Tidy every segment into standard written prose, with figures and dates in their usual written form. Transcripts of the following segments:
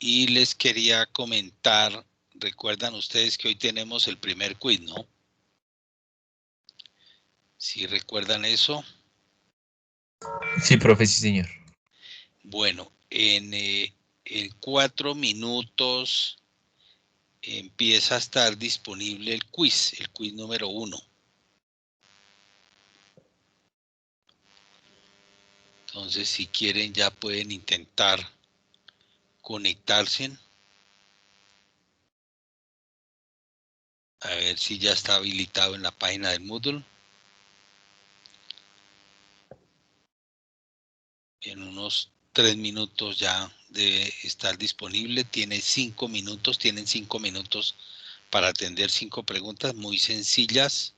Y les quería comentar, recuerdan ustedes que hoy tenemos el primer quiz, ¿no? ¿Sí recuerdan eso? Sí, profe, sí, señor. Bueno, en 4 minutos empieza a estar disponible el quiz número 1. Entonces, si quieren, ya pueden intentar conectarse. A ver si ya está habilitado en la página del Moodle. En unos 3 minutos ya debe estar disponible. Tienen 5 minutos para atender 5 preguntas muy sencillas.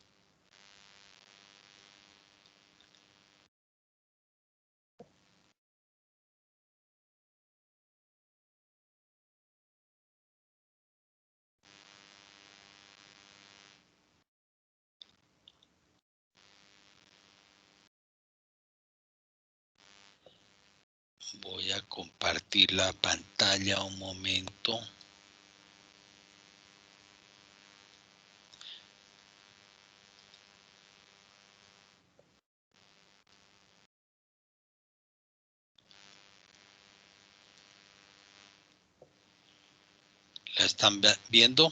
Voy a compartir la pantalla un momento. ¿La están viendo?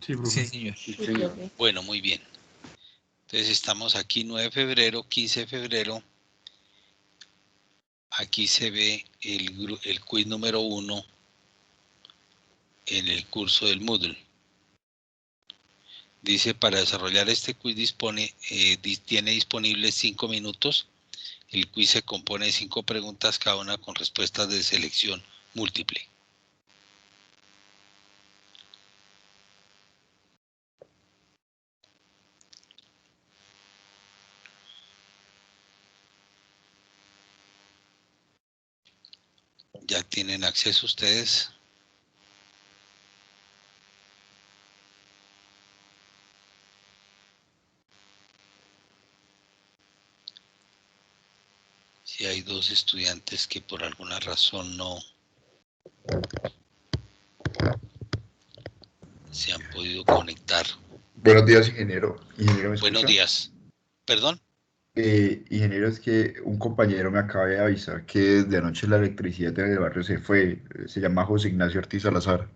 Sí, Sí, profe. señor. Sí, profe. Bueno, muy bien. Entonces estamos aquí 9 de febrero, 15 de febrero. Aquí se ve el quiz número 1 en el curso del Moodle. Dice, para desarrollar este quiz tiene disponibles 5 minutos. El quiz se compone de 5 preguntas, cada una con respuestas de selección múltiple. ¿Ya tienen acceso ustedes? Si hay 2 estudiantes que por alguna razón no se han podido conectar. Buenos días, ingeniero. Ingeniero, ¿me Buenos escucha? días. ¿Perdón? Ingeniero, es que un compañero me acaba de avisar que desde anoche la electricidad en el barrio se fue. Se llama José Ignacio Ortiz Salazar.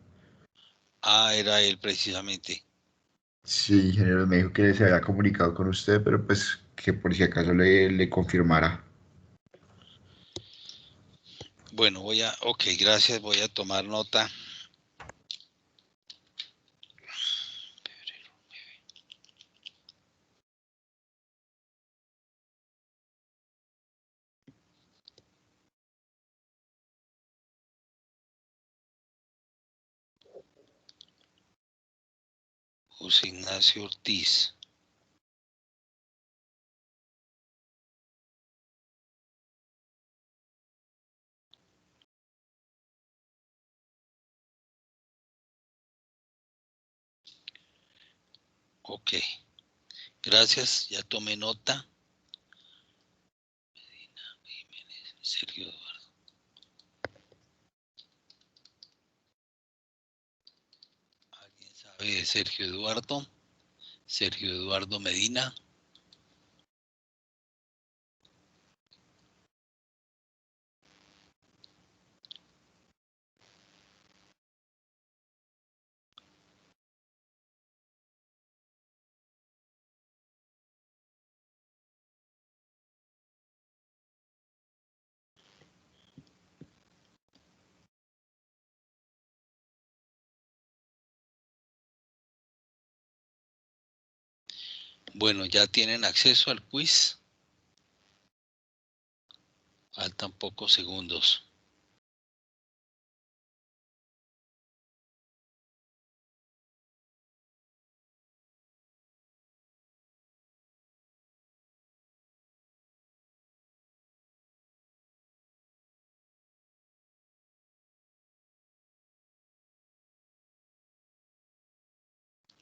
Ah, era él precisamente. Sí, ingeniero, me dijo que se había comunicado con usted, pero pues que por si acaso le confirmara. Bueno, ok, gracias, voy a tomar nota. José Ignacio Ortiz. Ok, gracias, ya tomé nota. Sergio Eduardo. ¿Alguien sabe de Sergio Eduardo? Sergio Eduardo Medina. Bueno, ya tienen acceso al quiz. Faltan pocos segundos.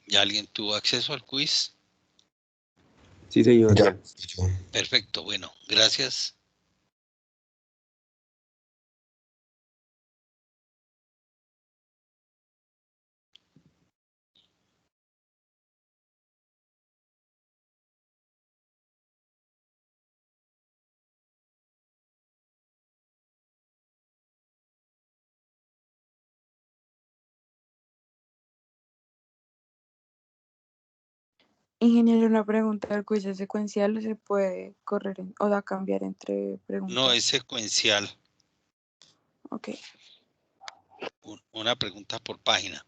¿Ya alguien tuvo acceso al quiz? Sí, señor. Ya. Perfecto, bueno, gracias. Ingeniero, una pregunta, ¿el quiz es secuencial o se puede correr o da cambiar entre preguntas? No, es secuencial. Ok. Una pregunta por página.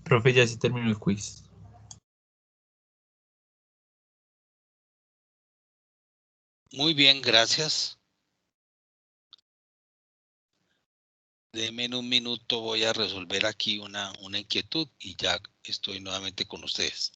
Profe, ya se terminó el quiz. Muy bien, gracias. Denme un minuto, voy a resolver aquí una inquietud y ya estoy nuevamente con ustedes.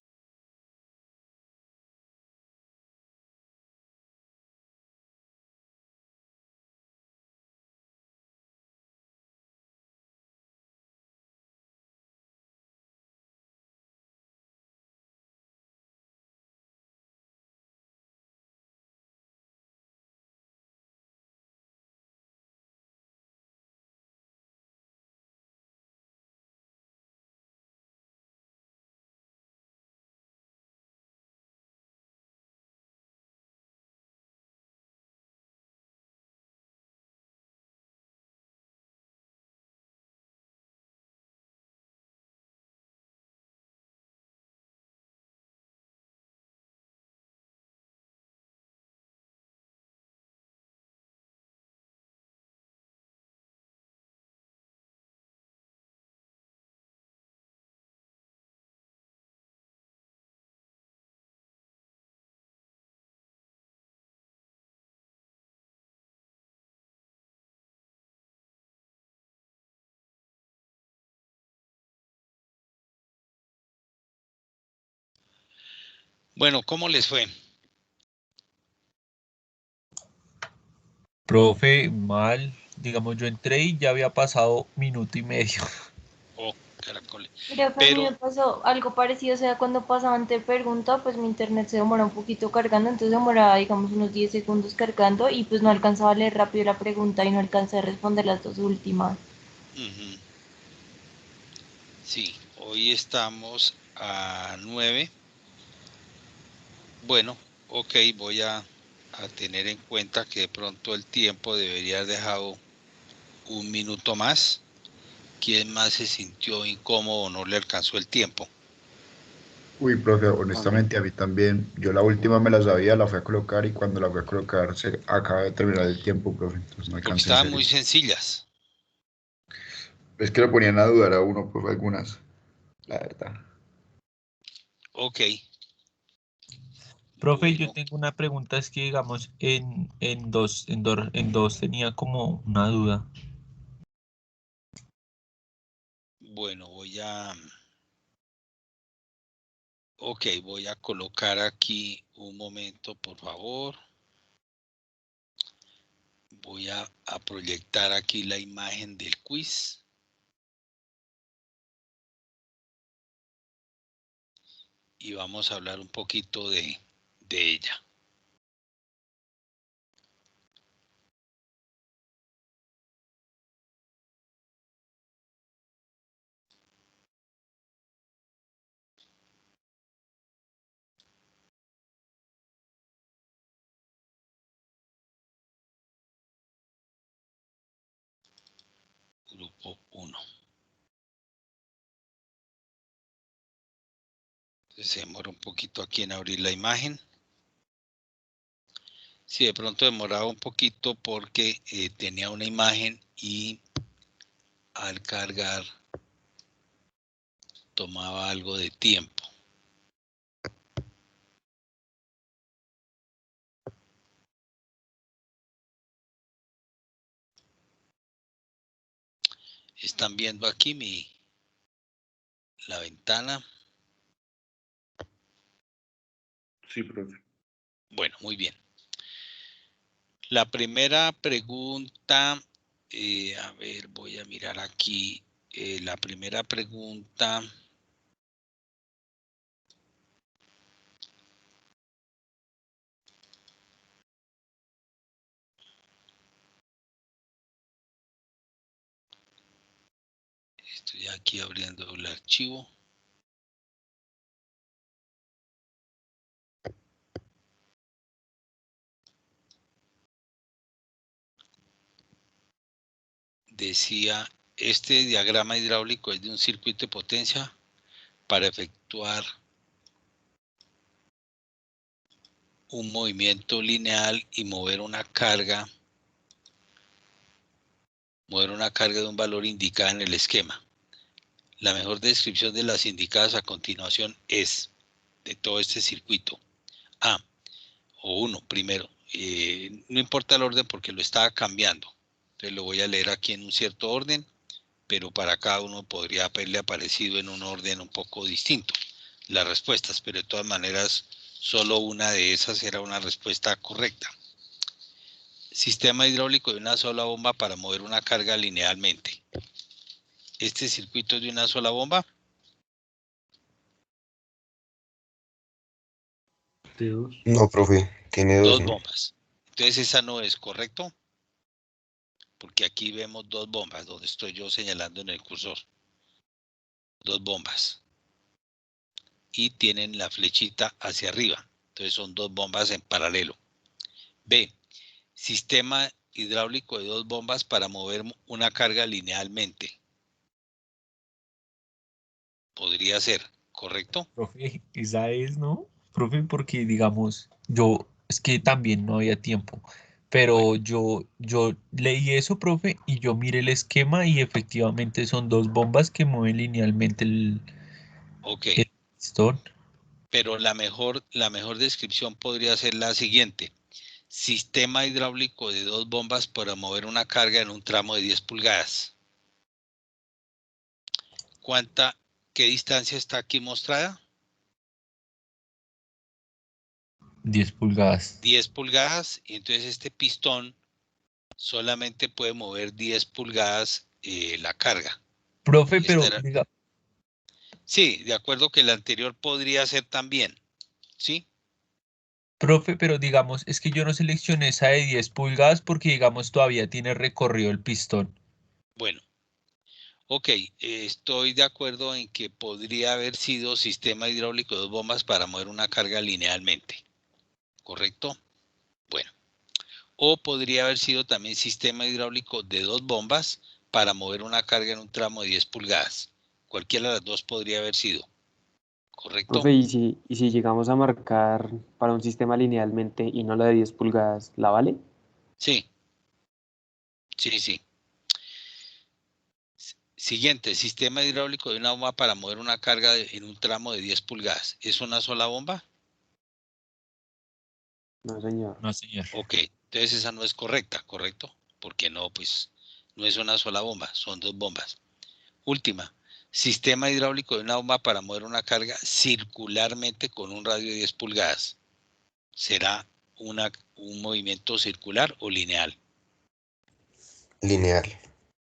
Bueno, ¿cómo les fue? Profe, mal. Digamos, yo entré y ya había pasado minuto y medio. Oh, caracoles. Creo que a mí Pero, me pasó algo parecido, o sea, cuando pasaban te pregunta, pues mi internet se demora un poquito cargando, entonces demoraba, digamos, unos 10 segundos cargando y pues no alcanzaba a leer rápido la pregunta y no alcancé a responder las dos últimas. Sí, hoy estamos a 9. Bueno, ok, voy a tener en cuenta que de pronto el tiempo debería haber dejado un minuto más. ¿Quién más se sintió incómodo o no le alcanzó el tiempo? Uy, profe, honestamente a mí también. Yo la última me la sabía, la fui a colocar y cuando la fui a colocar se acaba de terminar el tiempo, profe. Entonces no Porque alcancé en estaban serio. muy sencillas. Es que lo ponían a dudar a uno, profe, algunas. La verdad. Ok. Profe, yo Bueno, tengo una pregunta, es que digamos, en dos tenía como una duda. bueno, voy a colocar aquí un momento, por favor. Voy a proyectar aquí la imagen del quiz. Y vamos a hablar un poquito de ella. Grupo 1. Se demora un poquito aquí en abrir la imagen. Sí, de pronto demoraba un poquito porque tenía una imagen y al cargar tomaba algo de tiempo. Están viendo aquí la ventana. Sí, profe. Bueno, muy bien. La primera pregunta, a ver, voy a mirar aquí. La primera pregunta. Estoy aquí abriendo el archivo. Decía, este diagrama hidráulico es de un circuito de potencia para efectuar un movimiento lineal y mover una carga de un valor indicado en el esquema. La mejor descripción de las indicadas a continuación es de todo este circuito. Primero, no importa el orden porque lo estaba cambiando. Entonces lo voy a leer aquí en un cierto orden, pero para cada uno podría haberle aparecido en un orden un poco distinto las respuestas, pero de todas maneras solo una de esas era una respuesta correcta. Sistema hidráulico de una sola bomba para mover una carga linealmente. ¿Este circuito es de una sola bomba? No, profe, tiene dos, Dos ¿no? bombas. Entonces esa no es, ¿correcto? Porque aquí vemos dos bombas, donde estoy yo señalando en el cursor. Dos bombas. Y tienen la flechita hacia arriba. Entonces son dos bombas en paralelo. B. Sistema hidráulico de dos bombas para mover una carga linealmente. Podría ser, ¿correcto? Profe, esa es, ¿no? Profe, porque digamos, es que también no había tiempo, Bueno, pero yo leí eso, profe, y yo miré el esquema y efectivamente son dos bombas que mueven linealmente ok. el pistón. Pero la mejor descripción podría ser la siguiente. Sistema hidráulico de dos bombas para mover una carga en un tramo de 10 pulgadas. ¿Qué distancia está aquí mostrada? 10 pulgadas. 10 pulgadas, y entonces este pistón solamente puede mover 10 pulgadas la carga. Profe, Esta pero era- diga, Sí, de acuerdo que el anterior podría ser también, ¿sí? profe, pero digamos, es que yo no seleccioné esa de 10 pulgadas porque digamos todavía tiene recorrido el pistón. Bueno, ok, estoy de acuerdo en que podría haber sido sistema hidráulico de 2 bombas para mover una carga linealmente, ¿correcto? Bueno, o podría haber sido también sistema hidráulico de 2 bombas para mover una carga en un tramo de 10 pulgadas. Cualquiera de las dos podría haber sido, ¿correcto? Profe, ¿y si llegamos a marcar para un sistema linealmente y no la de 10 pulgadas, ¿la vale? Sí, sí. Siguiente, sistema hidráulico de una bomba para mover una carga en un tramo de 10 pulgadas. ¿Es una sola bomba? No, señor. No, señor. Ok, entonces esa no es correcta, ¿correcto? Porque no, pues no es una sola bomba, son 2 bombas. Última, sistema hidráulico de una bomba para mover una carga circularmente con un radio de 10 pulgadas. ¿Será un movimiento circular o lineal? Lineal.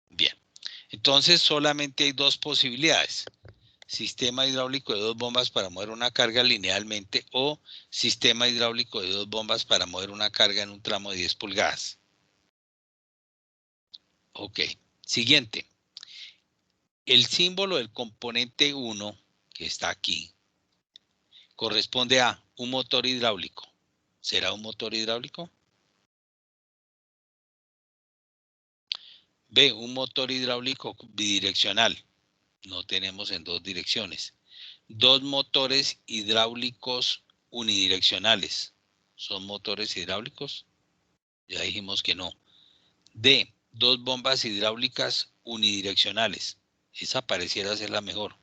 Bien, entonces solamente hay 2 posibilidades. Sistema hidráulico de 2 bombas para mover una carga linealmente o sistema hidráulico de 2 bombas para mover una carga en un tramo de 10 pulgadas. Ok, siguiente. El símbolo del componente 1, que está aquí, corresponde a un motor hidráulico. ¿Será un motor hidráulico? B, un motor hidráulico bidireccional. No tenemos en 2 direcciones. 2 motores hidráulicos unidireccionales. ¿Son motores hidráulicos? Ya dijimos que no. D, 2 bombas hidráulicas unidireccionales. Esa pareciera ser la mejor.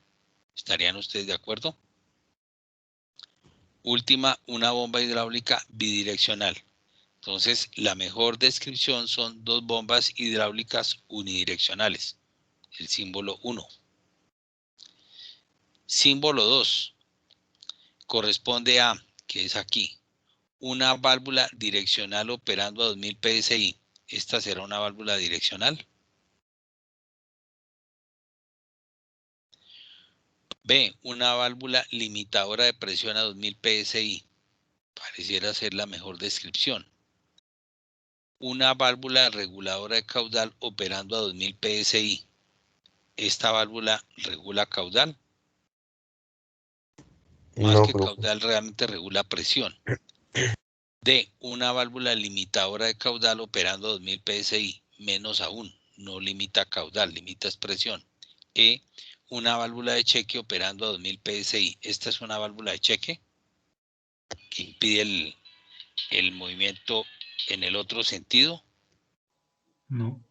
¿Estarían ustedes de acuerdo? Última, una bomba hidráulica bidireccional. Entonces, la mejor descripción son 2 bombas hidráulicas unidireccionales. El símbolo 1. Símbolo 2 corresponde a, que es aquí, una válvula direccional operando a 2000 PSI. ¿Esta será una válvula direccional? B, una válvula limitadora de presión a 2000 PSI. Pareciera ser la mejor descripción. Una válvula reguladora de caudal operando a 2000 PSI. ¿Esta válvula regula caudal? Más No, que profe. caudal, realmente regula presión. D, una válvula limitadora de caudal operando a 2000 PSI. Menos aún, no limita caudal, limita presión. E, una válvula de cheque operando a 2000 PSI. ¿Esta es una válvula de cheque que impide el movimiento en el otro sentido? No.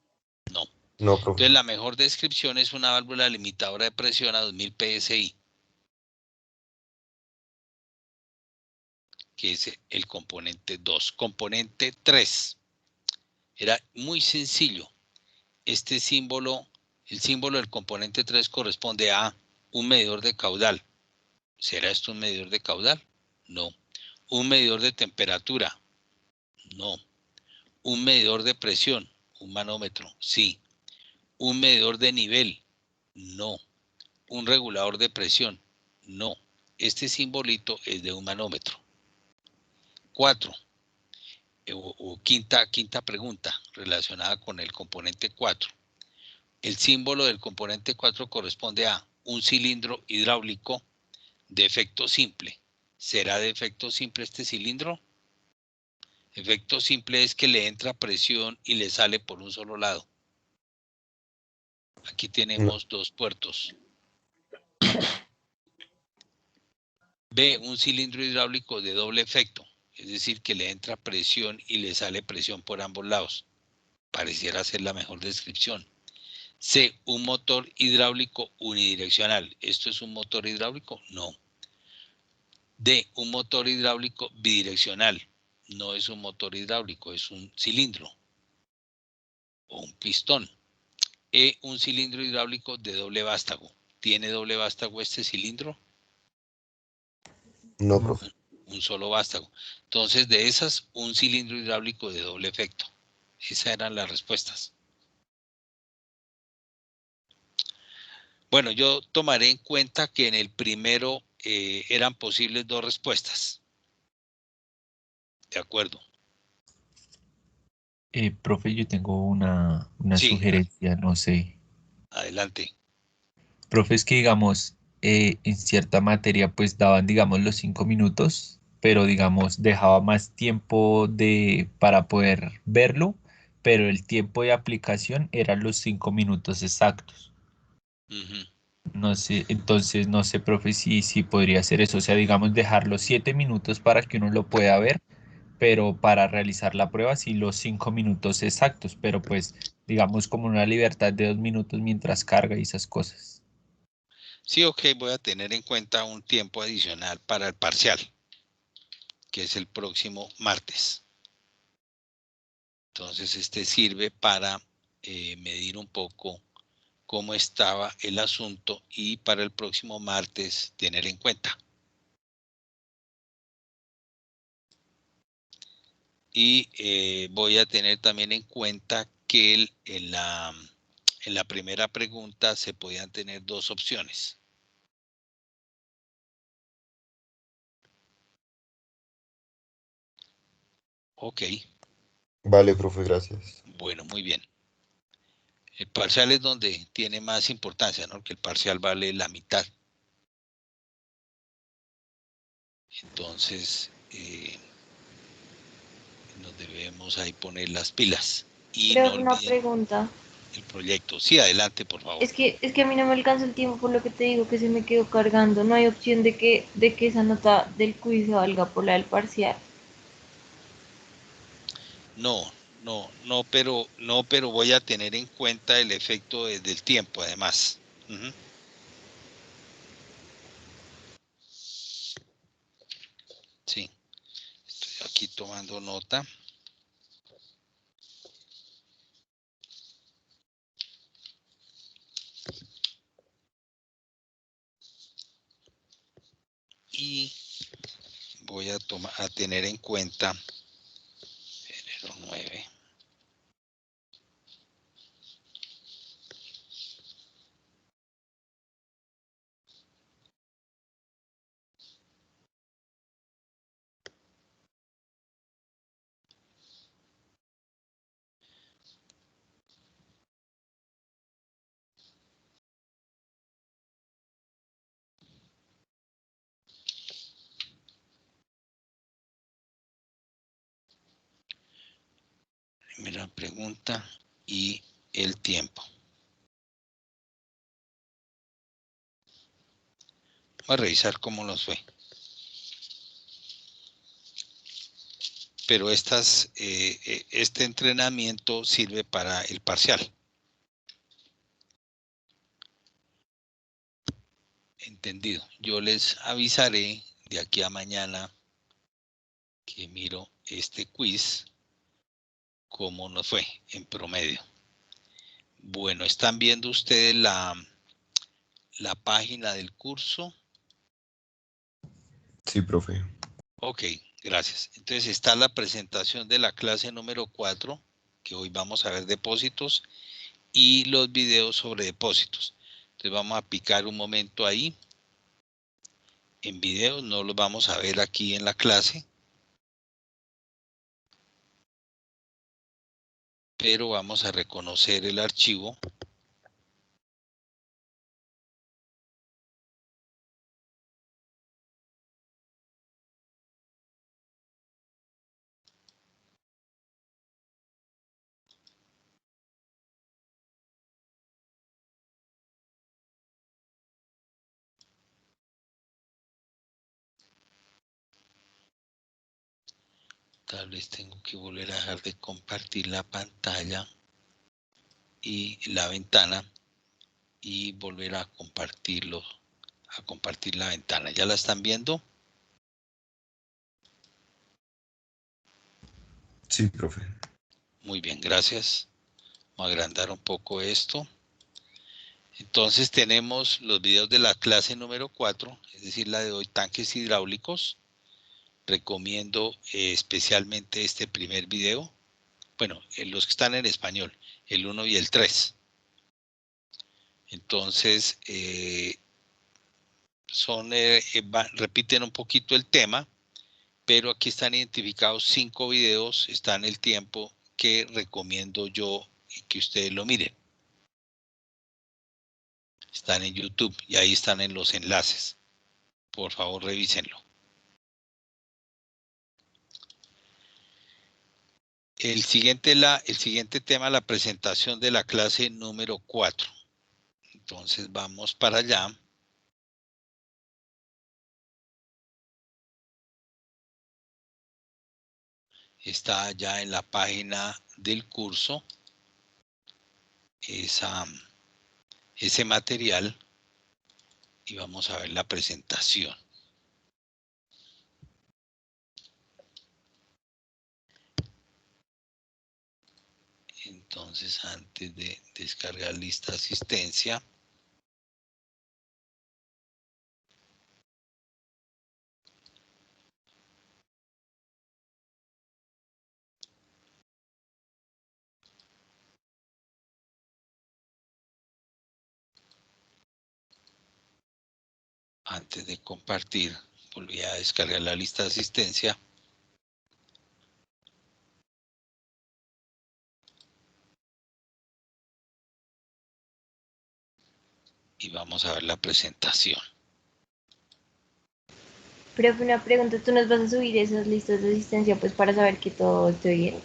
No. No, profe. Entonces la mejor descripción es una válvula limitadora de presión a 2000 PSI, que es el componente 2. Componente 3. Era muy sencillo. Este símbolo, el símbolo del componente 3 corresponde a un medidor de caudal. ¿Será esto un medidor de caudal? No. Un medidor de temperatura. No. Un medidor de presión. Un manómetro. Sí. Un medidor de nivel. No. Un regulador de presión. No. Este simbolito es de un manómetro. 4. Quinta pregunta relacionada con el componente 4. El símbolo del componente 4 corresponde a un cilindro hidráulico de efecto simple. ¿Será de efecto simple este cilindro? Efecto simple es que le entra presión y le sale por un solo lado. Aquí tenemos 2 puertos. B, un cilindro hidráulico de doble efecto, es decir, que le entra presión y le sale presión por ambos lados. Pareciera ser la mejor descripción. C, un motor hidráulico unidireccional. ¿Esto es un motor hidráulico? No. D, un motor hidráulico bidireccional. No es un motor hidráulico, es un cilindro o un pistón. E, un cilindro hidráulico de doble vástago. ¿Tiene doble vástago este cilindro? No, profe. un solo vástago. Entonces, de esas, un cilindro hidráulico de doble efecto. Esas eran las respuestas. Bueno, yo tomaré en cuenta que en el primero eran posibles 2 respuestas. De acuerdo. Profe, yo tengo una Sí, sugerencia, no sé. adelante. Profe, es que digamos, en cierta materia pues daban, digamos, los 5 minutos, pero digamos, dejaba más tiempo para poder verlo, pero el tiempo de aplicación eran los 5 minutos exactos. Ujú. No sé, entonces no sé, profe, si podría hacer eso, o sea, digamos, dejar los 7 minutos para que uno lo pueda ver, pero para realizar la prueba sí los 5 minutos exactos, pero pues digamos como una libertad de 2 minutos mientras carga y esas cosas. Sí, ok, voy a tener en cuenta un tiempo adicional para el parcial, que es el próximo martes. Entonces, este sirve para medir un poco cómo estaba el asunto y para el próximo martes tener en cuenta. Y voy a tener también en cuenta que en la primera pregunta se podían tener 2 opciones. Ok, Vale, profe, gracias. bueno, muy bien. El parcial es donde tiene más importancia, ¿no? Que el parcial vale la mitad. Entonces, nos debemos ahí poner las pilas. Y no Pero una olviden pregunta. el proyecto. Sí, adelante, por favor. Es que a mí no me alcanza el tiempo por lo que te digo que se me quedó cargando. No hay opción de que esa nota del quiz se valga por la del parcial. No, pero voy a tener en cuenta el efecto del tiempo, además. Ujú. Sí, estoy aquí tomando nota. Y voy a tener en cuenta enero 9. Primera pregunta y el tiempo. Voy a revisar cómo nos fue. Pero este entrenamiento sirve para el parcial. Entendido. Yo les avisaré de aquí a mañana que miro este quiz, cómo nos fue en promedio. Bueno, ¿están viendo ustedes la página del curso? Sí, profe. Ok, gracias. Entonces está la presentación de la clase número 4, que hoy vamos a ver depósitos, y los videos sobre depósitos. Entonces vamos a picar un momento ahí. En videos no los vamos a ver aquí en la clase, pero vamos a reconocer el archivo. Tal vez tengo que volver a dejar de compartir la pantalla y la ventana y volver a compartir la ventana. ¿Ya la están viendo? Sí, profe. Muy bien, gracias. Vamos a agrandar un poco esto. Entonces tenemos los videos de la clase número 4, es decir, la de hoy, tanques hidráulicos. recomiendo especialmente este primer video. Bueno, los que están en español, el 1 y el 3. Entonces, repiten un poquito el tema, pero aquí están identificados 5 videos, está en el tiempo que recomiendo yo que ustedes lo miren. Están en YouTube y ahí están en los enlaces. Por favor, revísenlo. El siguiente tema, la presentación de la clase número 4. Entonces vamos para allá. Está ya en la página del curso ese material y vamos a ver la presentación. Entonces, antes de descargar lista asistencia, antes de compartir, volví a descargar la lista de asistencia. Y vamos a ver la presentación. Pero una pregunta, ¿tú nos vas a subir esas listas de asistencia pues para saber que todo esté bien?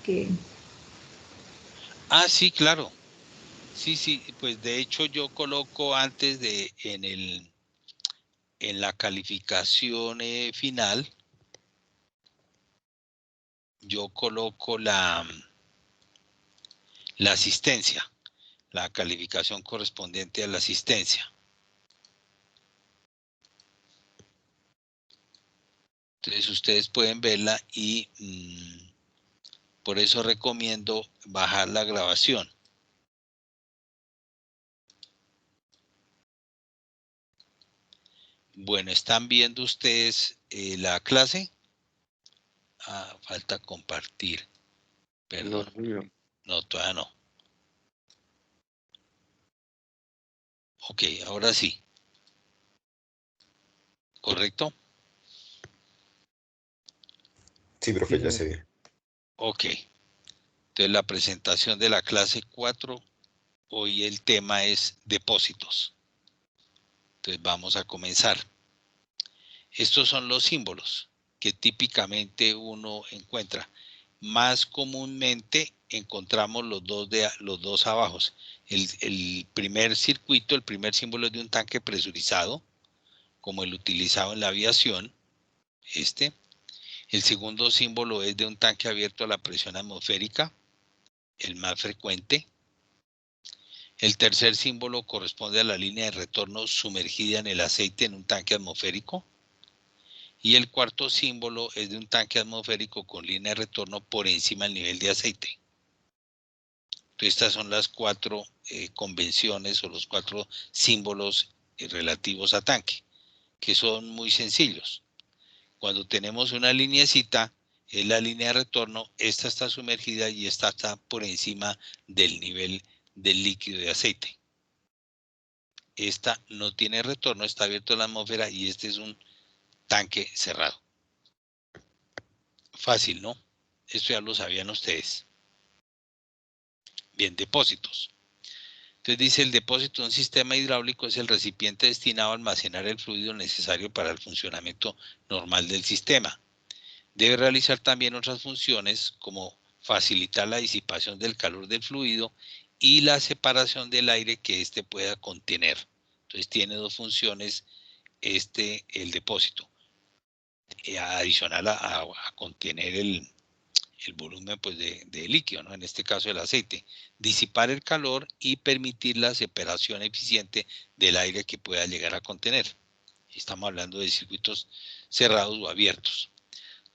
Sí, claro. Sí, pues de hecho yo coloco antes en la calificación final, yo coloco la asistencia, la calificación correspondiente a la asistencia. Entonces ustedes pueden verla y por eso recomiendo bajar la grabación. Bueno, ¿están viendo ustedes la clase? Falta compartir. Perdón. No, todavía no. Ok, ahora sí. ¿Correcto? Sí, profe, ya se ve. Ok. Entonces la presentación de la clase 4, hoy el tema es depósitos. Entonces vamos a comenzar. Estos son los símbolos que típicamente uno encuentra. Más comúnmente encontramos los dos abajo. El primer circuito, el primer símbolo es de un tanque presurizado, como el utilizado en la aviación. El segundo símbolo es de un tanque abierto a la presión atmosférica, el más frecuente. El tercer símbolo corresponde a la línea de retorno sumergida en el aceite en un tanque atmosférico. Y el cuarto símbolo es de un tanque atmosférico con línea de retorno por encima del nivel de aceite. Entonces, estas son las 4 convenciones o los 4 símbolos relativos a tanque, que son muy sencillos. Cuando tenemos una lineecita, es la línea de retorno, esta está sumergida y esta está por encima del nivel del líquido de aceite. Esta no tiene retorno, está abierto a la atmósfera y este es un tanque cerrado. Fácil, ¿no? Esto ya lo sabían ustedes. Bien, depósitos. Entonces dice, el depósito de un sistema hidráulico es el recipiente destinado a almacenar el fluido necesario para el funcionamiento normal del sistema. Debe realizar también otras funciones como facilitar la disipación del calor del fluido y la separación del aire que éste pueda contener. Entonces tiene 2 funciones el depósito. Adicional a contener el volumen pues, de líquido, ¿no? En este caso el aceite, disipar el calor y permitir la separación eficiente del aire que pueda llegar a contener. Estamos hablando de circuitos cerrados o abiertos.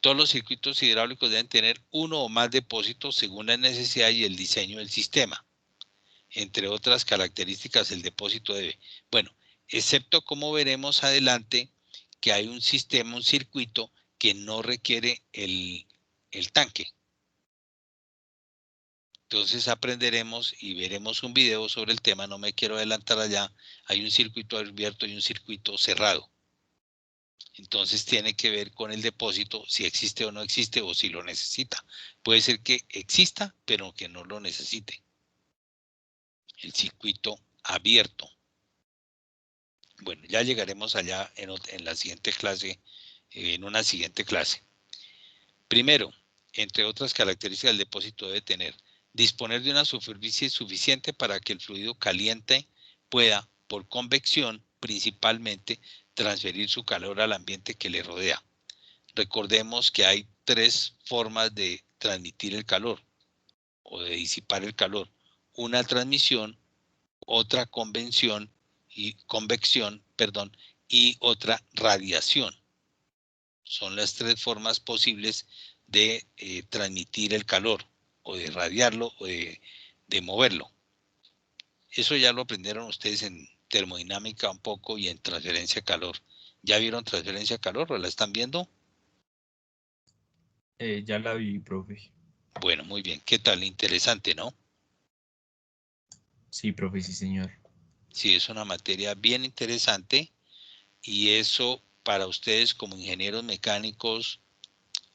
Todos los circuitos hidráulicos deben tener uno o más depósitos según la necesidad y el diseño del sistema. Entre otras características, el depósito debe, bueno, excepto como veremos adelante, que hay un sistema, un circuito que no requiere el tanque. Entonces aprenderemos y veremos un video sobre el tema, no me quiero adelantar allá. Hay un circuito abierto y un circuito cerrado. Entonces tiene que ver con el depósito, si existe o no existe o si lo necesita. Puede ser que exista, pero que no lo necesite. El circuito abierto. Bueno, ya llegaremos allá en la siguiente clase, en una siguiente clase. Primero, entre otras características, el depósito debe tener: disponer de una superficie suficiente para que el fluido caliente pueda, por convección principalmente, transferir su calor al ambiente que le rodea. Recordemos que hay tres formas de transmitir el calor o de disipar el calor: una transmisión, otra convección y otra radiación. Son las tres formas posibles de transmitir el calor, o de radiarlo, o de moverlo. Eso ya lo aprendieron ustedes en termodinámica un poco y en transferencia de calor. ¿Ya vieron transferencia de calor o la están viendo? Ya la vi, profe. Bueno, muy bien. ¿Qué tal? Interesante, ¿no? Sí, profe, sí, señor. Sí, es una materia bien interesante, y eso para ustedes como ingenieros mecánicos,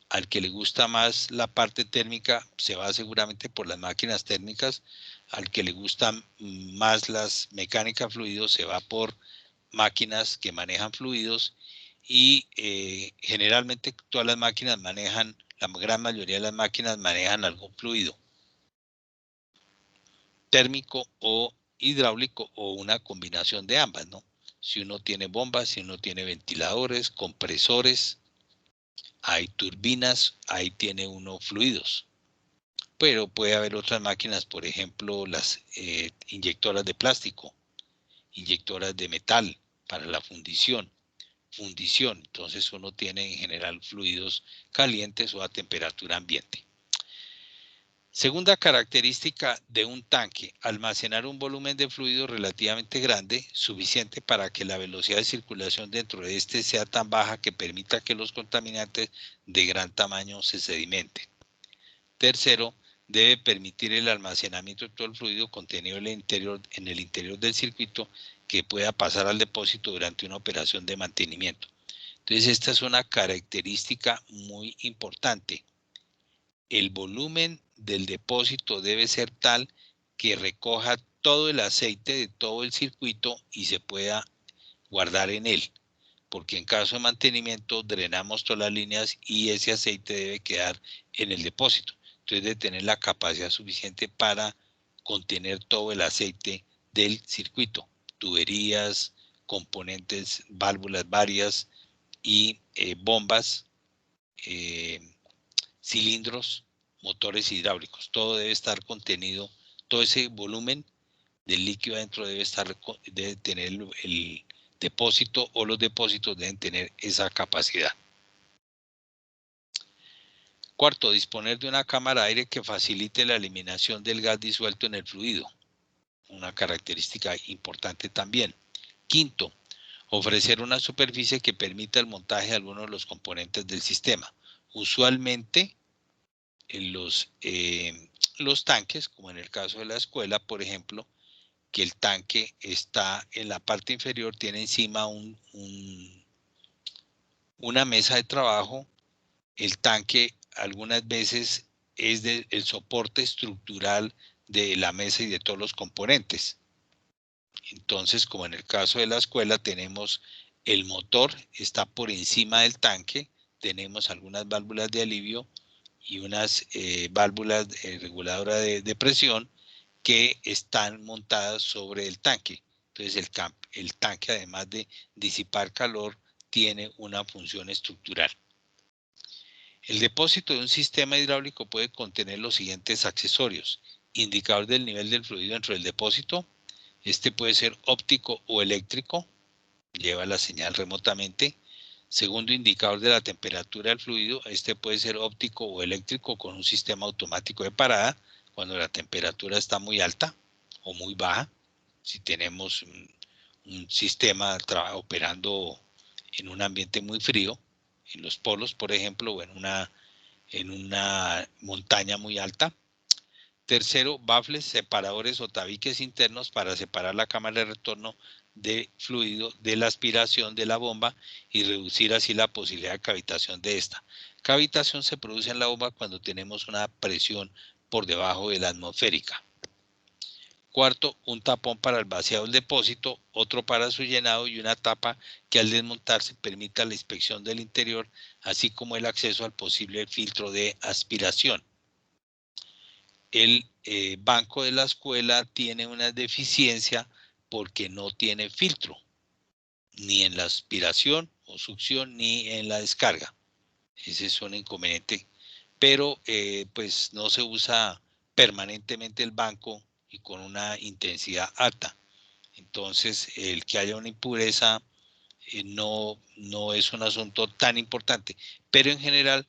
al que le gusta más la parte térmica, se va seguramente por las máquinas térmicas. Al que le gustan más las mecánicas fluidos, se va por máquinas que manejan fluidos. Y generalmente todas las máquinas manejan, la gran mayoría de las máquinas manejan algún fluido térmico o hidráulico, o una combinación de ambas, ¿no? Si uno tiene bombas, si uno tiene ventiladores, compresores, hay turbinas, ahí tiene uno fluidos. Pero puede haber otras máquinas, por ejemplo, las inyectoras de plástico, inyectoras de metal para la fundición. Entonces uno tiene en general fluidos calientes o a temperatura ambiente. Segunda característica de un tanque: almacenar un volumen de fluido relativamente grande, suficiente para que la velocidad de circulación dentro de este sea tan baja que permita que los contaminantes de gran tamaño se sedimenten. Tercero, debe permitir el almacenamiento de todo el fluido contenido en el interior del circuito, que pueda pasar al depósito durante una operación de mantenimiento. Entonces, esta es una característica muy importante. El volumen del depósito debe ser tal que recoja todo el aceite de todo el circuito y se pueda guardar en él, porque en caso de mantenimiento drenamos todas las líneas y ese aceite debe quedar en el depósito. Entonces debe tener la capacidad suficiente para contener todo el aceite del circuito: tuberías, componentes, válvulas varias y bombas, cilindros, motores hidráulicos. Todo debe estar contenido, todo ese volumen del líquido adentro debe tener el depósito, o los depósitos deben tener esa capacidad. Cuarto, disponer de una cámara de aire que facilite la eliminación del gas disuelto en el fluido. Una característica importante también. Quinto, ofrecer una superficie que permita el montaje de algunos de los componentes del sistema. Usualmente en los tanques, como en el caso de la escuela, por ejemplo, que el tanque está en la parte inferior, tiene encima una mesa de trabajo. El tanque algunas veces es el soporte estructural de la mesa y de todos los componentes. Entonces, como en el caso de la escuela, tenemos el motor, está por encima del tanque, tenemos algunas válvulas de alivio y unas válvulas reguladoras de presión que están montadas sobre el tanque. Entonces el tanque, además de disipar calor, tiene una función estructural. El depósito de un sistema hidráulico puede contener los siguientes accesorios: indicador del nivel del fluido dentro del depósito. Este puede ser óptico o eléctrico, lleva la señal remotamente. Segundo, indicador de la temperatura del fluido. Este puede ser óptico o eléctrico con un sistema automático de parada cuando la temperatura está muy alta o muy baja. Si tenemos un sistema operando en un ambiente muy frío, en los polos, por ejemplo, o en una montaña muy alta. Tercero, baffles, separadores o tabiques internos para separar la cámara de retorno de fluido de la aspiración de la bomba y reducir así la posibilidad de cavitación de esta. Cavitación se produce en la bomba cuando tenemos una presión por debajo de la atmosférica. Cuarto, un tapón para el vaciado del depósito, otro para su llenado y una tapa que al desmontarse permita la inspección del interior, así como el acceso al posible filtro de aspiración. El banco de la escuela tiene una deficiencia porque no tiene filtro, ni en la aspiración o succión, ni en la descarga. Ese es un inconveniente, pero pues no se usa permanentemente el banco y con una intensidad alta. Entonces, el que haya una impureza no es un asunto tan importante, pero en general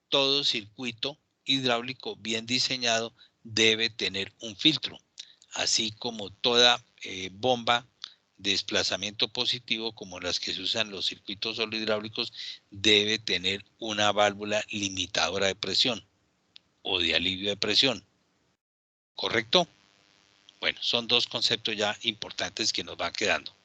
todo circuito hidráulico bien diseñado debe tener un filtro, así como toda bomba de desplazamiento positivo, como las que se usan en los circuitos solo hidráulicos, debe tener una válvula limitadora de presión o de alivio de presión. ¿Correcto? Bueno, son dos conceptos ya importantes que nos van quedando.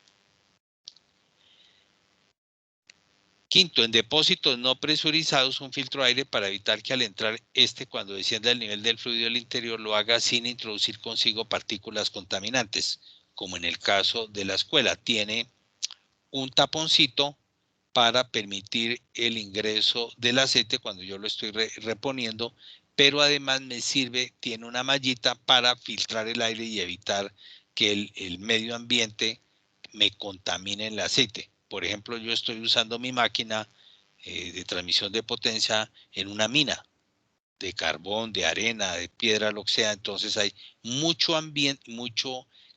Quinto, en depósitos no presurizados, un filtro de aire para evitar que al entrar cuando descienda el nivel del fluido del interior, lo haga sin introducir consigo partículas contaminantes, como en el caso de la escuela. Tiene un taponcito para permitir el ingreso del aceite cuando yo lo estoy reponiendo, pero además me sirve, tiene una mallita para filtrar el aire y evitar que el medio ambiente me contamine el aceite. Por ejemplo, yo estoy usando mi máquina de transmisión de potencia en una mina de carbón, de arena, de piedra, lo que sea. Entonces hay mucho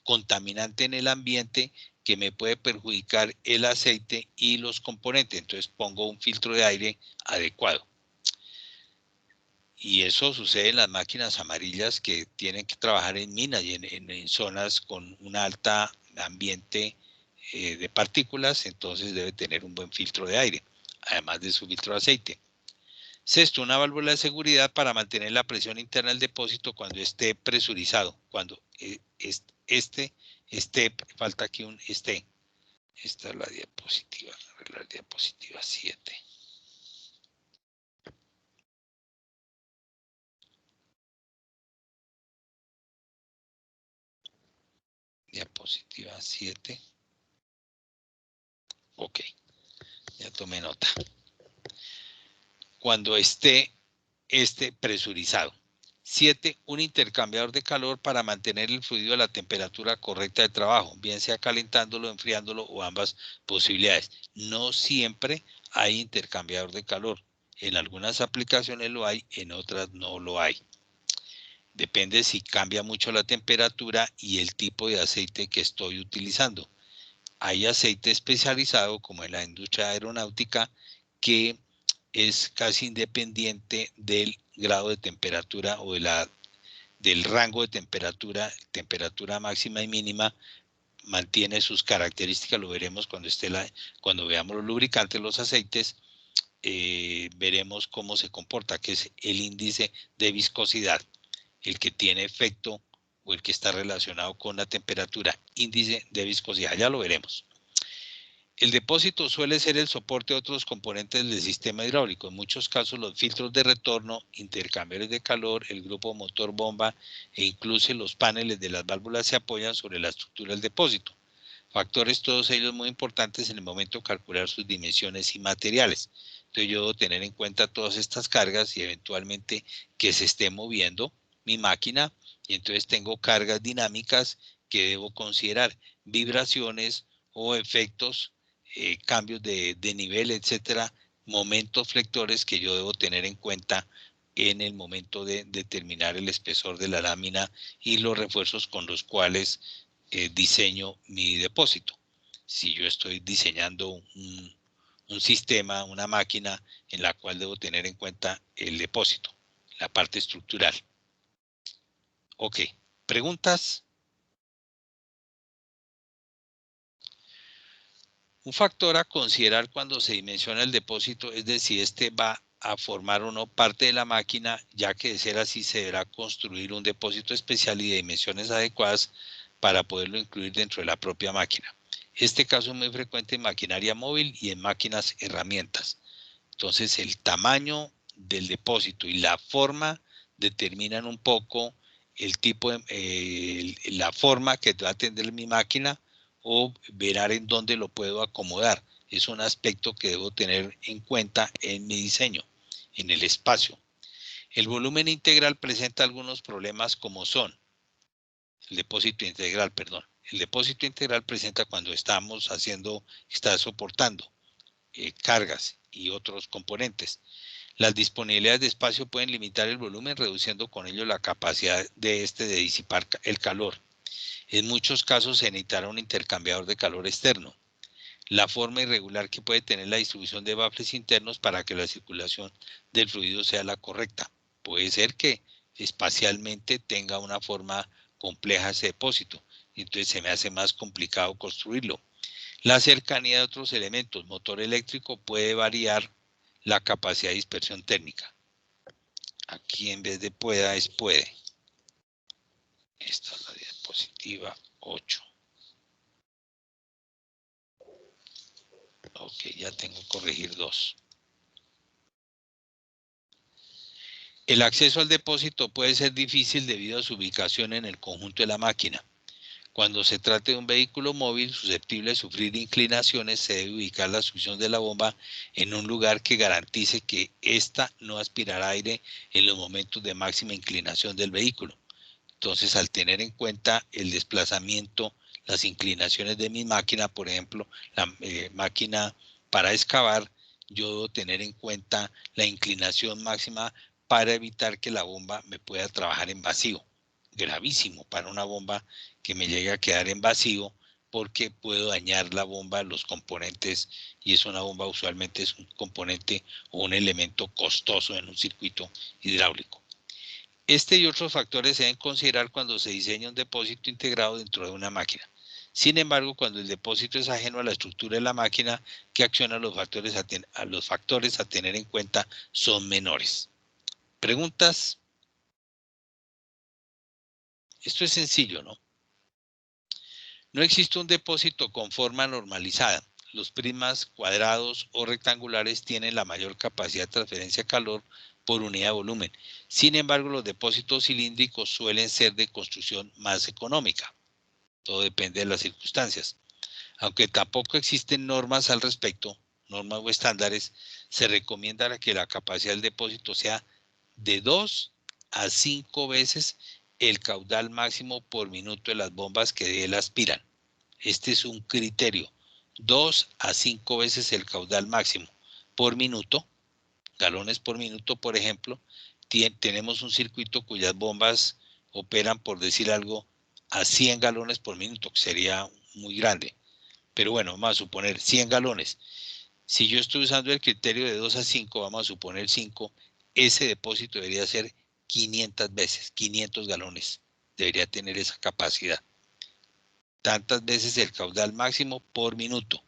contaminante en el ambiente que me puede perjudicar el aceite y los componentes. Entonces pongo un filtro de aire adecuado. Y eso sucede en las máquinas amarillas que tienen que trabajar en minas y en zonas con un alta ambiente de partículas, entonces debe tener un buen filtro de aire, además de su filtro de aceite. Sexto, una válvula de seguridad para mantener la presión interna del depósito cuando esté presurizado. Cuando falta aquí un esté. Esta es la diapositiva, la diapositiva 7. Diapositiva 7. Ok, ya tomé nota. Cuando esté presurizado. 7. Un intercambiador de calor para mantener el fluido a la temperatura correcta de trabajo, bien sea calentándolo, enfriándolo o ambas posibilidades. No siempre hay intercambiador de calor. En algunas aplicaciones lo hay, en otras no lo hay. Depende si cambia mucho la temperatura y el tipo de aceite que estoy utilizando. Hay aceite especializado, como en la industria aeronáutica, que es casi independiente del grado de temperatura o del rango de temperatura máxima y mínima, mantiene sus características, lo veremos cuando veamos los lubricantes, los aceites, veremos cómo se comporta, que es el índice de viscosidad, el que tiene efecto o el que está relacionado con la temperatura, índice de viscosidad, ya lo veremos. El depósito suele ser el soporte de otros componentes del sistema hidráulico. En muchos casos los filtros de retorno, intercambiadores de calor, el grupo motor bomba e incluso los paneles de las válvulas se apoyan sobre la estructura del depósito. Factores todos ellos muy importantes en el momento de calcular sus dimensiones y materiales. Entonces yo debo tener en cuenta todas estas cargas y eventualmente que se esté moviendo mi máquina y entonces tengo cargas dinámicas que debo considerar, vibraciones o efectos, cambios de nivel, etcétera, momentos flectores que yo debo tener en cuenta en el momento de determinar el espesor de la lámina y los refuerzos con los cuales diseño mi depósito. Si yo estoy diseñando un sistema, una máquina en la cual debo tener en cuenta el depósito, la parte estructural. Ok, ¿preguntas? Un factor a considerar cuando se dimensiona el depósito es de si este va a formar o no parte de la máquina, ya que de ser así se deberá construir un depósito especial y de dimensiones adecuadas para poderlo incluir dentro de la propia máquina. Este caso es muy frecuente en maquinaria móvil y en máquinas herramientas. Entonces el tamaño del depósito y la forma determinan un poco el tipo de, la forma que va a tener mi máquina o verán en dónde lo puedo acomodar. Es un aspecto que debo tener en cuenta en mi diseño, en el espacio. El volumen integral presenta algunos problemas como son, el depósito integral presenta cuando está soportando cargas y otros componentes. Las disponibilidades de espacio pueden limitar el volumen, reduciendo con ello la capacidad de disipar el calor. En muchos casos se necesitará un intercambiador de calor externo. La forma irregular que puede tener la distribución de baffles internos para que la circulación del fluido sea la correcta. Puede ser que espacialmente tenga una forma compleja ese depósito, entonces se me hace más complicado construirlo. La cercanía de otros elementos, motor eléctrico, puede variar la capacidad de dispersión térmica. Aquí en vez de pueda es puede. Esta es la diapositiva 8. Ok, ya tengo que corregir 2. El acceso al depósito puede ser difícil debido a su ubicación en el conjunto de la máquina. Cuando se trate de un vehículo móvil susceptible de sufrir inclinaciones, se debe ubicar la succión de la bomba en un lugar que garantice que ésta no aspirará aire en los momentos de máxima inclinación del vehículo. Entonces, al tener en cuenta el desplazamiento, las inclinaciones de mi máquina, por ejemplo, la máquina para excavar, yo debo tener en cuenta la inclinación máxima para evitar que la bomba me pueda trabajar en vacío. Gravísimo para una bomba que me llegue a quedar en vacío, porque puedo dañar la bomba, los componentes, y es una bomba usualmente es un componente o un elemento costoso en un circuito hidráulico. Este y otros factores se deben considerar cuando se diseña un depósito integrado dentro de una máquina. Sin embargo, cuando el depósito es ajeno a la estructura de la máquina, que acciona los factores a tener en cuenta son menores. ¿Preguntas? Esto es sencillo, ¿no? No existe un depósito con forma normalizada. Los prismas cuadrados o rectangulares tienen la mayor capacidad de transferencia de calor por unidad de volumen. Sin embargo, los depósitos cilíndricos suelen ser de construcción más económica. Todo depende de las circunstancias. Aunque tampoco existen normas al respecto, normas o estándares, se recomienda que la capacidad del depósito sea de 2 a 5 veces el caudal máximo por minuto de las bombas que de él aspiran. Este es un criterio. 2 a 5 veces el caudal máximo por minuto, galones por minuto, por ejemplo. Tenemos un circuito cuyas bombas operan, por decir algo, a 100 galones por minuto, que sería muy grande. Pero bueno, vamos a suponer 100 galones. Si yo estoy usando el criterio de 2 a 5, vamos a suponer 5, ese depósito debería ser 500 veces, 500 galones. Debería tener esa capacidad. Tantas veces el caudal máximo por minuto.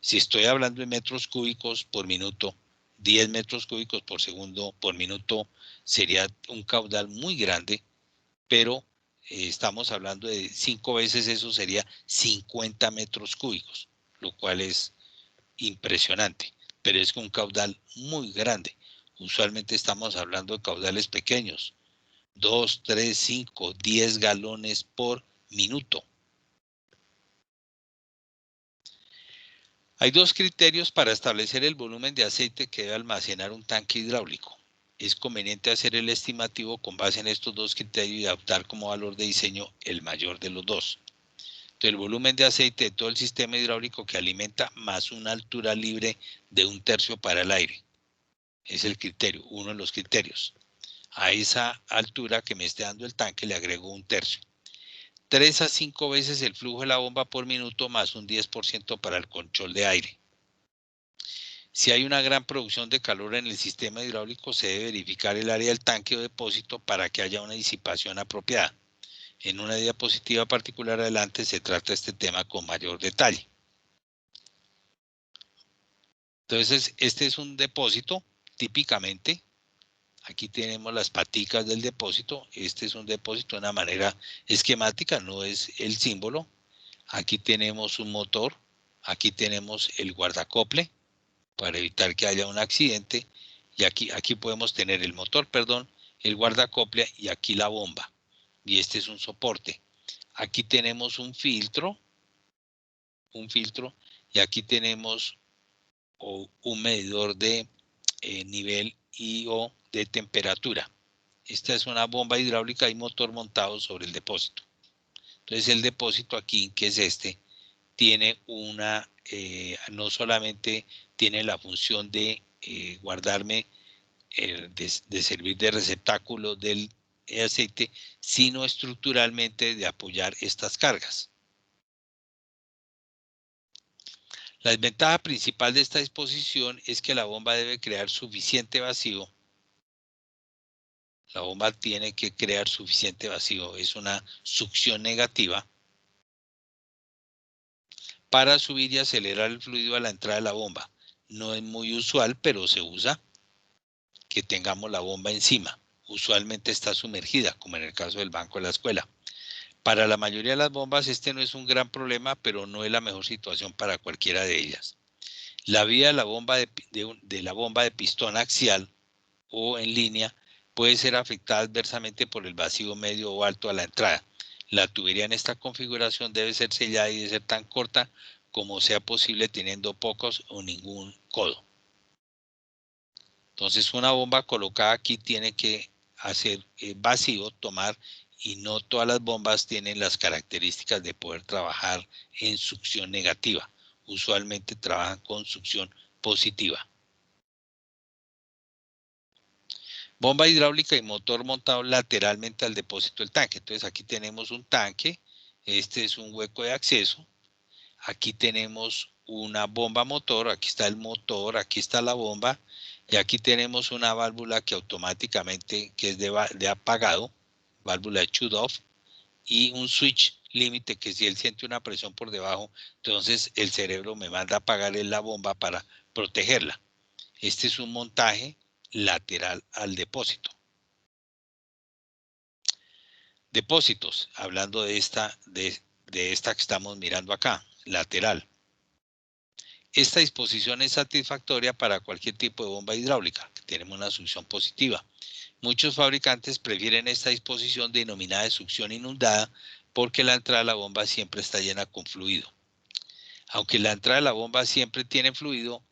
Si estoy hablando de metros cúbicos por minuto, 10 metros cúbicos por segundo por minuto sería un caudal muy grande, pero estamos hablando de 5 veces eso, sería 50 metros cúbicos, lo cual es impresionante, pero es un caudal muy grande. Usualmente estamos hablando de caudales pequeños, 2, 3, 5, 10 galones por minuto. Hay dos criterios para establecer el volumen de aceite que debe almacenar un tanque hidráulico. Es conveniente hacer el estimativo con base en estos dos criterios y adoptar como valor de diseño el mayor de los dos. Entonces, el volumen de aceite de todo el sistema hidráulico que alimenta más una altura libre de 1/3 para el aire. Es el criterio, uno de los criterios. A esa altura que me esté dando el tanque le agrego 1/3. 3 a 5 veces el flujo de la bomba por minuto más un 10% para el control de aire. Si hay una gran producción de calor en el sistema hidráulico, se debe verificar el área del tanque o depósito para que haya una disipación apropiada. En una diapositiva particular adelante se trata este tema con mayor detalle. Entonces, este es un depósito, típicamente. Aquí tenemos las paticas del depósito. Este es un depósito de una manera esquemática, no es el símbolo. Aquí tenemos un motor. Aquí tenemos el guardacople para evitar que haya un accidente. Y aquí podemos tener el motor, perdón, el guardacople y aquí la bomba. Y este es un soporte. Aquí tenemos un filtro, y aquí tenemos un medidor de nivel y o de temperatura. Esta es una bomba hidráulica y motor montado sobre el depósito. Entonces el depósito aquí, que es este, tiene una, no solamente tiene la función de guardarme, de servir de receptáculo del aceite, sino estructuralmente de apoyar estas cargas. La desventaja principal de esta disposición es que la bomba debe crear suficiente vacío. La bomba tiene que crear suficiente vacío, es una succión negativa, para subir y acelerar el fluido a la entrada de la bomba. No es muy usual, pero se usa que tengamos la bomba encima. Usualmente está sumergida, como en el caso del banco de la escuela. Para la mayoría de las bombas este no es un gran problema, pero no es la mejor situación para cualquiera de ellas. La vía de la bomba de pistón axial o en línea puede ser afectada adversamente por el vacío medio o alto a la entrada. La tubería en esta configuración debe ser sellada y debe ser tan corta como sea posible, teniendo pocos o ningún codo. Entonces una bomba colocada aquí tiene que hacer vacío, tomar, y no todas las bombas tienen las características de poder trabajar en succión negativa. Usualmente trabajan con succión positiva. Bomba hidráulica y motor montado lateralmente al depósito del tanque. Entonces aquí tenemos un tanque, este es un hueco de acceso, aquí tenemos una bomba motor, aquí está el motor, aquí está la bomba, y aquí tenemos una válvula que automáticamente, que es de apagado, válvula de shut off, y un switch límite que si él siente una presión por debajo, entonces el cerebro me manda a apagar la bomba para protegerla. Este es un montaje lateral al depósito. Depósitos, hablando de esta que estamos mirando acá, lateral. Esta disposición es satisfactoria para cualquier tipo de bomba hidráulica, que tenemos una succión positiva. Muchos fabricantes prefieren esta disposición denominada de succión inundada porque la entrada de la bomba siempre está llena con fluido. Aunque la entrada de la bomba siempre tiene fluido,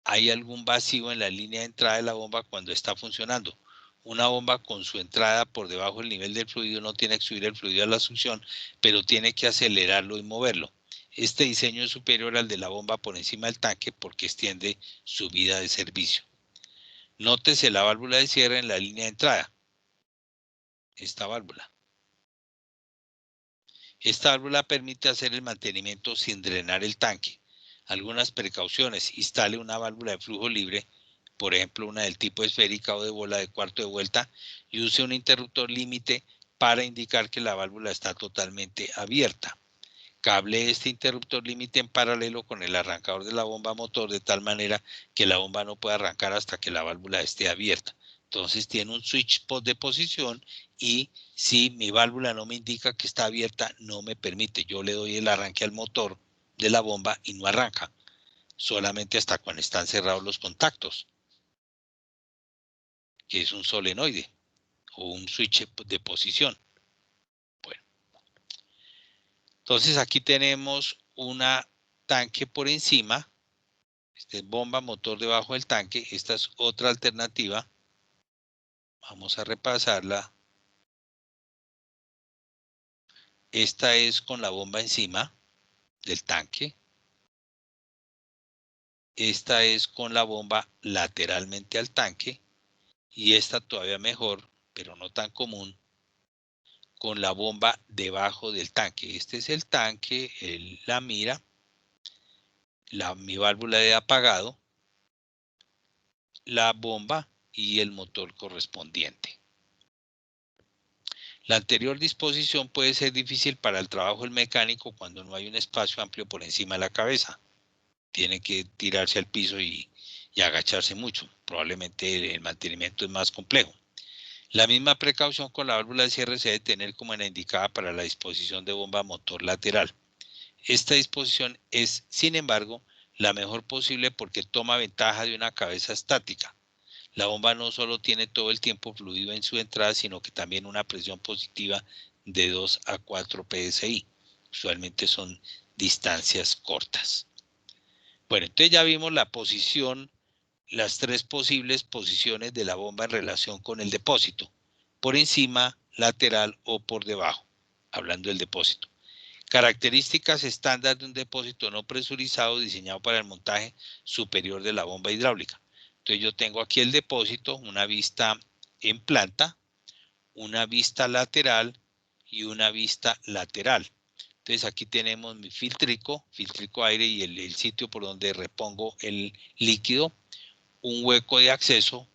hay algún vacío en la línea de entrada de la bomba cuando está funcionando. Una bomba con su entrada por debajo del nivel del fluido no tiene que subir el fluido a la succión, pero tiene que acelerarlo y moverlo. Este diseño es superior al de la bomba por encima del tanque porque extiende su vida de servicio. Nótese la válvula de cierre en la línea de entrada. Esta válvula. Esta válvula permite hacer el mantenimiento sin drenar el tanque. Algunas precauciones: instale una válvula de flujo libre, por ejemplo una del tipo esférica o de bola de cuarto de vuelta, y use un interruptor límite para indicar que la válvula está totalmente abierta. Cable este interruptor límite en paralelo con el arrancador de la bomba motor de tal manera que la bomba no pueda arrancar hasta que la válvula esté abierta. Entonces tiene un switch de posición y si mi válvula no me indica que está abierta, no me permite. Yo le doy el arranque al motor de la bomba y no arranca, solamente hasta cuando están cerrados los contactos, que es un solenoide o un switch de posición. Bueno, entonces aquí tenemos una tanque por encima, este es bomba, motor debajo del tanque. Esta es otra alternativa. Vamos a repasarla. Esta es con la bomba encima del tanque. Esta es con la bomba lateralmente al tanque. Y esta todavía mejor, pero no tan común, con la bomba debajo del tanque. Este es el tanque, la mira, mi válvula de apagado, la bomba y el motor correspondiente. La anterior disposición puede ser difícil para el trabajo del mecánico cuando no hay un espacio amplio por encima de la cabeza. Tiene que tirarse al piso y y agacharse mucho. Probablemente el mantenimiento es más complejo. La misma precaución con la válvula de cierre se debe tener como la indicada para la disposición de bomba motor lateral. Esta disposición es, sin embargo, la mejor posible porque toma ventaja de una cabeza estática. La bomba no solo tiene todo el tiempo fluido en su entrada, sino que también una presión positiva de 2 a 4 psi. Usualmente son distancias cortas. Bueno, entonces ya vimos la posición, las tres posibles posiciones de la bomba en relación con el depósito. Por encima, lateral o por debajo, hablando del depósito. Características estándar de un depósito no presurizado diseñado para el montaje superior de la bomba hidráulica. Entonces yo tengo aquí el depósito, una vista en planta, una vista lateral y una vista lateral. Entonces aquí tenemos mi filtrico aire y el sitio por donde repongo el líquido, un hueco de acceso,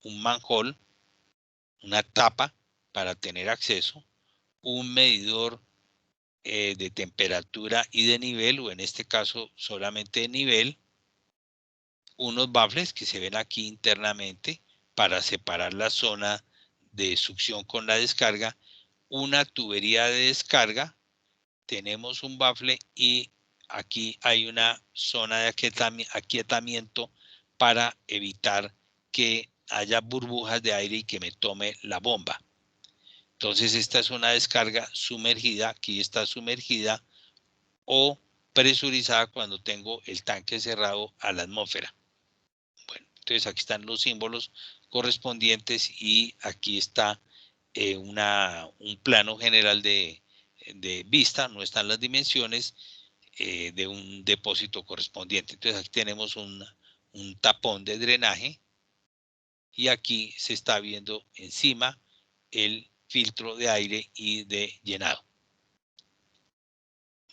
un manhole, una tapa para tener acceso, un medidor de temperatura y de nivel, o en este caso solamente de nivel, unos baffles que se ven aquí internamente para separar la zona de succión con la descarga, una tubería de descarga, tenemos un baffle y aquí hay una zona de aquietamiento para evitar que haya burbujas de aire y que me tome la bomba. Entonces esta es una descarga sumergida, aquí está sumergida o presurizada cuando tengo el tanque cerrado a la atmósfera. Bueno, entonces aquí están los símbolos correspondientes y aquí está un plano general de vista, no están las dimensiones de un depósito correspondiente. Entonces aquí tenemos un tapón de drenaje y aquí se está viendo encima el filtro de aire y de llenado.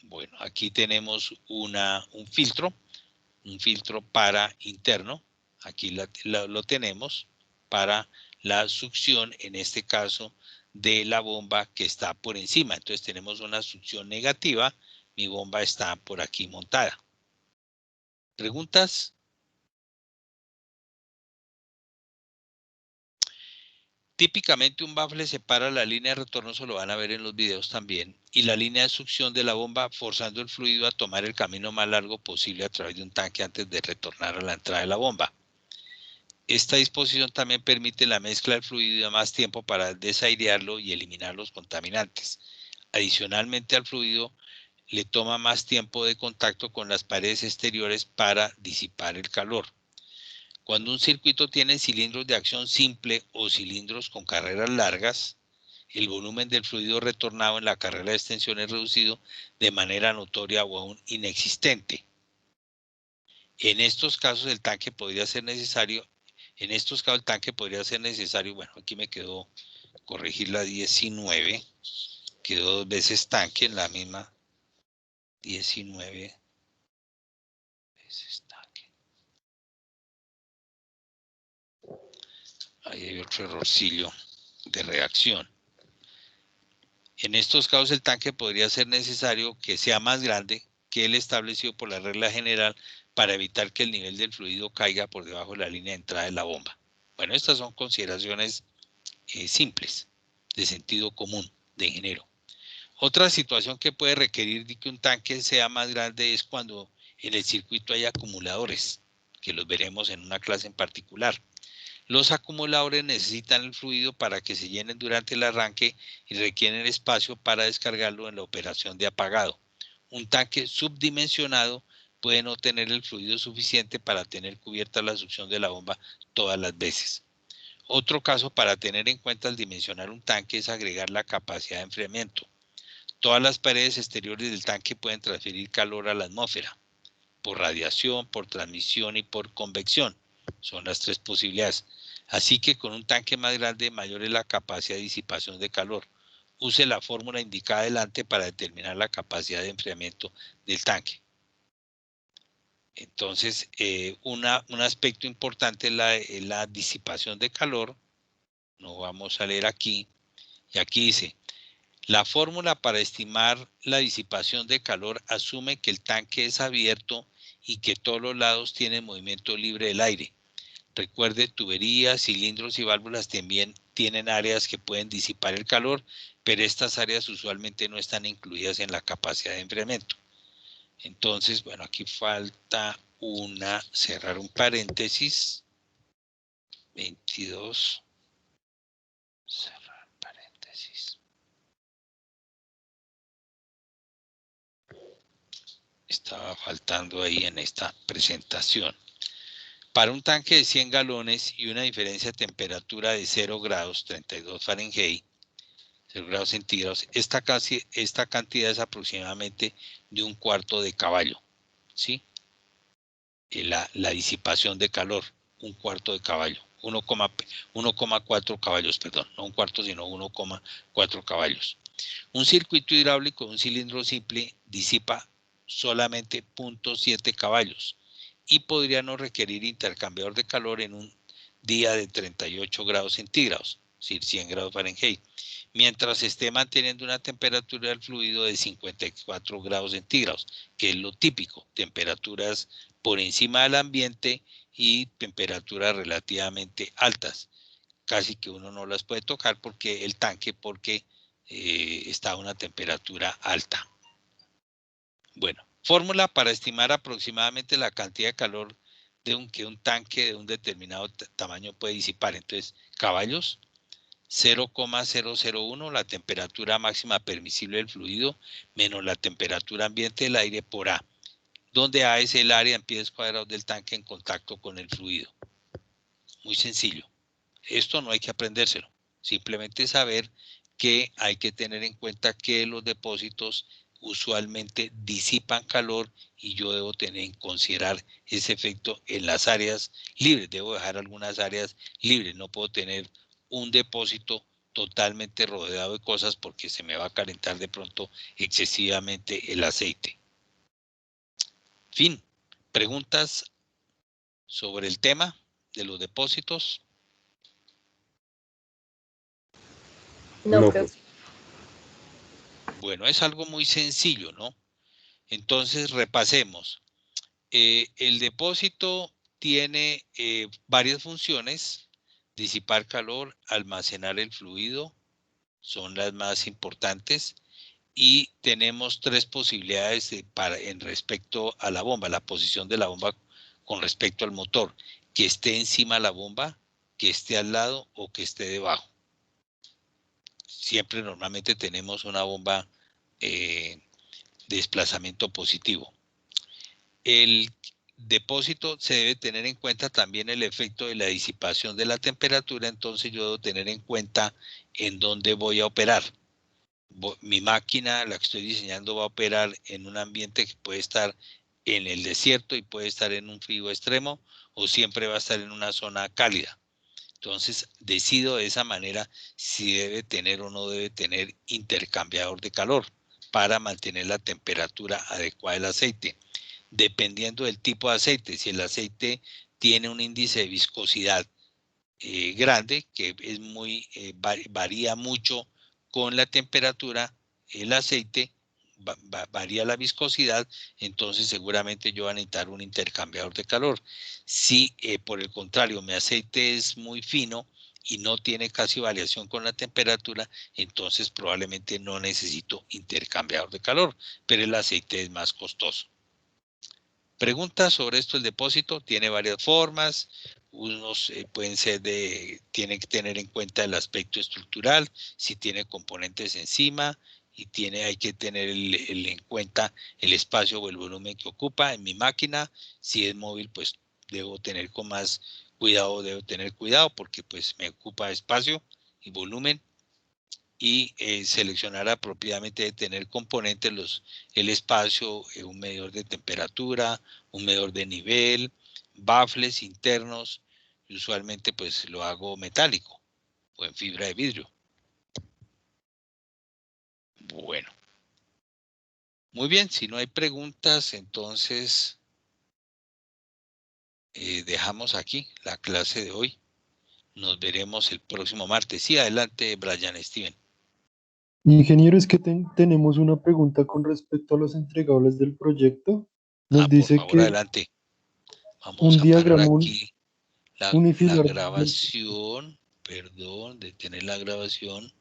Bueno, aquí tenemos un filtro para interno. Aquí lo tenemos para la succión, en este caso, de la bomba que está por encima. Entonces tenemos una succión negativa. Mi bomba está por aquí montada. ¿Preguntas? Típicamente un baffle separa la línea de retorno, eso lo van a ver en los videos también, y la línea de succión de la bomba, forzando el fluido a tomar el camino más largo posible a través de un tanque antes de retornar a la entrada de la bomba. Esta disposición también permite la mezcla del fluido y da más tiempo para desairearlo y eliminar los contaminantes. Adicionalmente al fluido, le toma más tiempo de contacto con las paredes exteriores para disipar el calor. Cuando un circuito tiene cilindros de acción simple o cilindros con carreras largas, el volumen del fluido retornado en la carrera de extensión es reducido de manera notoria o aún inexistente. En estos casos el tanque podría ser necesario, bueno, aquí me quedó corregir la 19, quedó 2 veces tanque en la misma 19 veces tanque. Ahí hay otro errorcillo de reacción. En estos casos el tanque podría ser necesario que sea más grande que el establecido por la regla general para evitar que el nivel del fluido caiga por debajo de la línea de entrada de la bomba. Bueno, estas son consideraciones simples, de sentido común, de ingeniero. Otra situación que puede requerir de que un tanque sea más grande es cuando en el circuito hay acumuladores, que los veremos en una clase en particular. Los acumuladores necesitan el fluido para que se llenen durante el arranque y requieren espacio para descargarlo en la operación de apagado. Un tanque subdimensionado puede no tener el fluido suficiente para tener cubierta la succión de la bomba todas las veces. Otro caso para tener en cuenta al dimensionar un tanque es agregar la capacidad de enfriamiento. Todas las paredes exteriores del tanque pueden transferir calor a la atmósfera, por radiación, por transmisión y por convección. Son las tres posibilidades. Así que con un tanque más grande, mayor es la capacidad de disipación de calor. Use la fórmula indicada adelante para determinar la capacidad de enfriamiento del tanque. Entonces, un aspecto importante es la disipación de calor. No vamos a leer aquí. Y aquí dice, La fórmula para estimar la disipación de calor asume que el tanque es abierto y que todos los lados tienen movimiento libre del aire. Recuerde, tuberías, cilindros y válvulas también tienen áreas que pueden disipar el calor, pero estas áreas usualmente no están incluidas en la capacidad de enfriamiento. Entonces, bueno, aquí falta cerrar un paréntesis, 22, cerrar paréntesis. Estaba faltando ahí en esta presentación. Para un tanque de 100 galones y una diferencia de temperatura de 0 grados, 32 Fahrenheit, 0 grados centígrados, esta cantidad es aproximadamente de un cuarto de caballo, ¿sí? La disipación de calor, un cuarto de caballo, 1,4 caballos, perdón, no un cuarto, sino 1,4 caballos. Un circuito hidráulico de un cilindro simple disipa solamente 0,7 caballos y podría no requerir intercambiador de calor en un día de 38 grados centígrados, es decir, 100 grados Fahrenheit, mientras esté manteniendo una temperatura del fluido de 54 grados centígrados, que es lo típico, temperaturas por encima del ambiente y temperaturas relativamente altas. Casi que uno no las puede tocar porque el tanque, está a una temperatura alta. Bueno, fórmula para estimar aproximadamente la cantidad de calor que un tanque de un determinado tamaño puede disipar. Entonces, caballos, 0,001, la temperatura máxima permisible del fluido, menos la temperatura ambiente del aire por A, donde A es el área en pies cuadrados del tanque en contacto con el fluido. Muy sencillo. Esto no hay que aprendérselo, simplemente saber que hay que tener en cuenta que los depósitos usualmente disipan calor y yo debo tener en considerar ese efecto en las áreas libres. Debo dejar algunas áreas libres, no puedo tener un depósito totalmente rodeado de cosas porque se me va a calentar de pronto excesivamente el aceite. Fin, preguntas sobre el tema de los depósitos. No, profe. Bueno, es algo muy sencillo, ¿no? Entonces, repasemos. El depósito tiene varias funciones: disipar calor, almacenar el fluido, son las más importantes, y tenemos tres posibilidades en respecto a la bomba, la posición de la bomba con respecto al motor: que esté encima de la bomba, que esté al lado o que esté debajo. Siempre normalmente tenemos una bomba de desplazamiento positivo. El depósito se debe tener en cuenta también el efecto de la disipación de la temperatura, entonces yo debo tener en cuenta en dónde voy a operar. Mi máquina, la que estoy diseñando, va a operar en un ambiente que puede estar en el desierto y puede estar en un frío extremo, o siempre va a estar en una zona cálida. Entonces, decido de esa manera si debe tener o no debe tener intercambiador de calor para mantener la temperatura adecuada del aceite. Dependiendo del tipo de aceite, si el aceite tiene un índice de viscosidad grande, que es varía mucho con la temperatura, el aceite varía la viscosidad, entonces seguramente yo voy a necesitar un intercambiador de calor. Si por el contrario mi aceite es muy fino y no tiene casi variación con la temperatura, entonces probablemente no necesito intercambiador de calor, pero el aceite es más costoso. Preguntas sobre esto: el depósito tiene varias formas. Unos pueden ser tienen que tener en cuenta el aspecto estructural, si tiene componentes encima, y hay que tener en cuenta el espacio o el volumen que ocupa. En mi máquina, si es móvil, pues debo tener cuidado porque pues me ocupa espacio y volumen. Y seleccionar apropiadamente de tener componentes, el espacio, un medidor de temperatura, un medidor de nivel, baffles internos, y usualmente pues lo hago metálico o en fibra de vidrio. Bueno, muy bien, si no hay preguntas, entonces dejamos aquí la clase de hoy. Nos veremos el próximo martes. Sí, adelante, Brian Steven. Ingeniero, es que tenemos una pregunta con respecto a los entregables del proyecto. Nos Por dice favor, que adelante. Vamos un a parar diagrama aquí la unifilar. grabación. Perdón, detener la grabación.